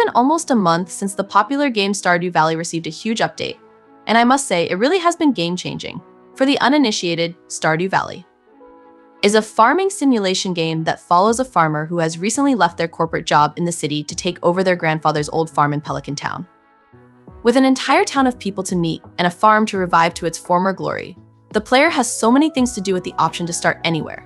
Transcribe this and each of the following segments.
been almost a month since the popular game Stardew Valley received a huge update, and I must say, it really has been game-changing. For the uninitiated, Stardew Valley is a farming simulation game that follows a farmer who has recently left their corporate job in the city to take over their grandfather's old farm in Pelican Town. With an entire town of people to meet and a farm to revive to its former glory, the player has so many things to do with the option to start anywhere.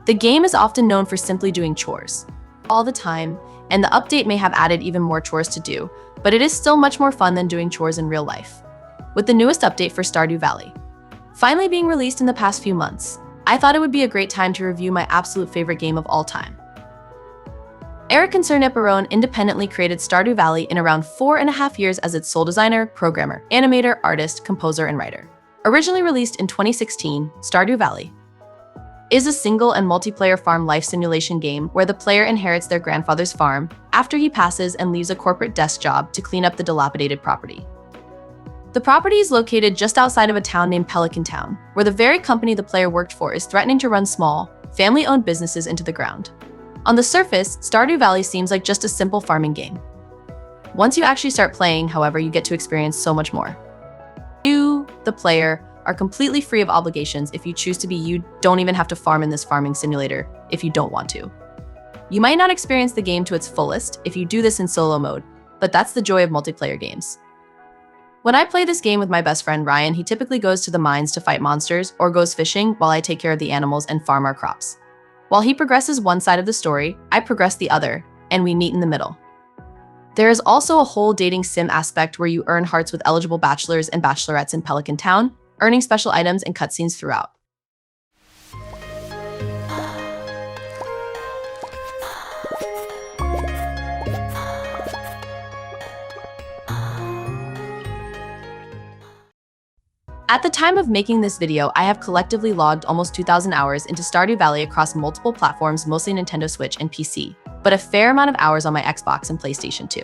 The game is often known for simply doing chores all the time, and the update may have added even more chores to do, but it is still much more fun than doing chores in real life. With the newest update for Stardew Valley finally being released in the past few months, I thought it would be a great time to review my absolute favorite game of all time. Eric and Sernet Barone independently created Stardew Valley in around 4.5 years as its sole designer, programmer, animator, artist, composer, and writer. Originally released in 2016, Stardew Valley is a single and multiplayer farm life simulation game where the player inherits their grandfather's farm after he passes and leaves a corporate desk job to clean up the dilapidated property. The property is located just outside of a town named Pelican Town, where the very company the player worked for is threatening to run small, family-owned businesses into the ground. On the surface, Stardew Valley seems like just a simple farming game. Once you actually start playing, however, you get to experience so much more. You, the player, are completely free of obligations. If you choose to be, you don't even have to farm in this farming simulator if you don't want to. You might not experience the game to its fullest if you do this in solo mode, but that's the joy of multiplayer games. When I play this game with my best friend Ryan, he typically goes to the mines to fight monsters or goes fishing while I take care of the animals and farm our crops. While he progresses one side of the story, I progress the other, and we meet in the middle. There is also a whole dating sim aspect where you earn hearts with eligible bachelors and bachelorettes in Pelican Town, earning special items and cutscenes throughout. At the time of making this video, I have collectively logged almost 2,000 hours into Stardew Valley across multiple platforms, mostly Nintendo Switch and PC, but a fair amount of hours on my Xbox and PlayStation 2.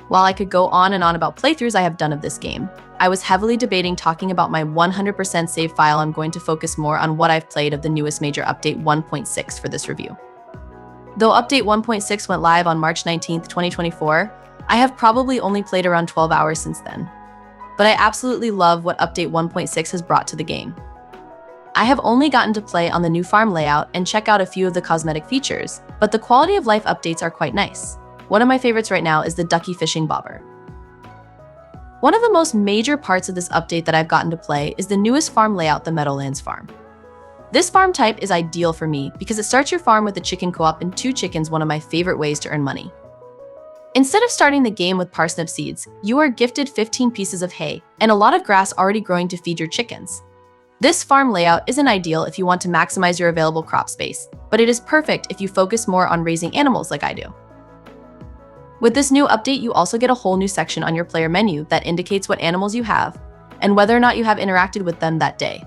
While I could go on and on about playthroughs I have done of this game, I was heavily debating talking about my 100% save file. I'm going to focus more on what I've played of the newest major update 1.6 for this review. Though update 1.6 went live on March 19th, 2024, I have probably only played around 12 hours since then. But I absolutely love what update 1.6 has brought to the game. I have only gotten to play on the new farm layout and check out a few of the cosmetic features, but the quality of life updates are quite nice. One of my favorites right now is the ducky fishing bobber. One of the most major parts of this update that I've gotten to play is the newest farm layout, the Meadowlands farm. This farm type is ideal for me because it starts your farm with a chicken co-op and 2 chickens, one of my favorite ways to earn money. Instead of starting the game with parsnip seeds, you are gifted 15 pieces of hay and a lot of grass already growing to feed your chickens. This farm layout isn't ideal if you want to maximize your available crop space, but it is perfect if you focus more on raising animals like I do. With this new update, you also get a whole new section on your player menu that indicates what animals you have and whether or not you have interacted with them that day.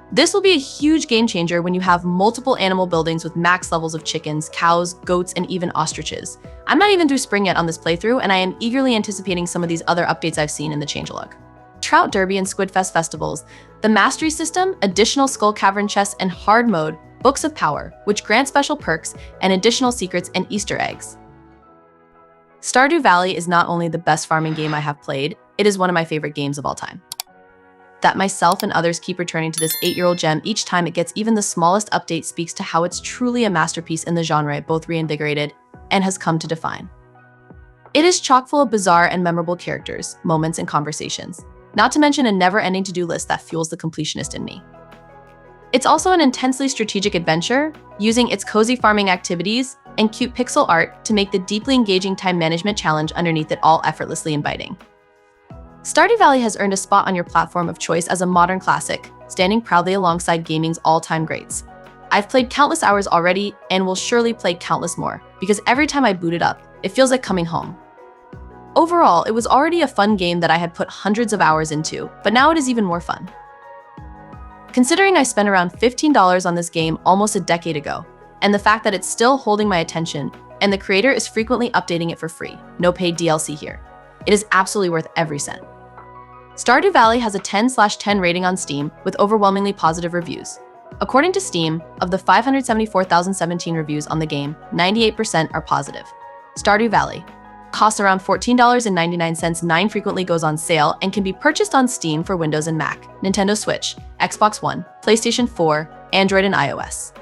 This will be a huge game changer when you have multiple animal buildings with max levels of chickens, cows, goats, and even ostriches. I'm not even through spring yet on this playthrough, and I am eagerly anticipating some of these other updates I've seen in the changelog. Trout Derby and Squidfest festivals, the Mastery system, additional Skull Cavern chests, and hard mode, Books of Power, which grant special perks and additional secrets and Easter eggs. Stardew Valley is not only the best farming game I have played, it is one of my favorite games of all time. That myself and others keep returning to this 8-year-old gem each time it gets even the smallest update speaks to how it's truly a masterpiece in the genre it both reinvigorated and has come to define. It is chock full of bizarre and memorable characters, moments, and conversations, not to mention a never-ending to-do list that fuels the completionist in me. It's also an intensely strategic adventure, using its cozy farming activities and cute pixel art to make the deeply engaging time management challenge underneath it all effortlessly inviting. Stardew Valley has earned a spot on your platform of choice as a modern classic, standing proudly alongside gaming's all-time greats. I've played countless hours already and will surely play countless more, because every time I boot it up, it feels like coming home. Overall, it was already a fun game that I had put hundreds of hours into, but now it is even more fun. Considering I spent around $15 on this game almost a decade ago, and the fact that it's still holding my attention, and the creator is frequently updating it for free, no paid DLC here, it is absolutely worth every cent. Stardew Valley has a 10/10 rating on Steam with overwhelmingly positive reviews. According to Steam, of the 574,017 reviews on the game, 98% are positive. Stardew Valley, Costs around $14.99. 9 frequently goes on sale and can be purchased on Steam for Windows and Mac, Nintendo Switch, Xbox One, PlayStation 4, Android and iOS.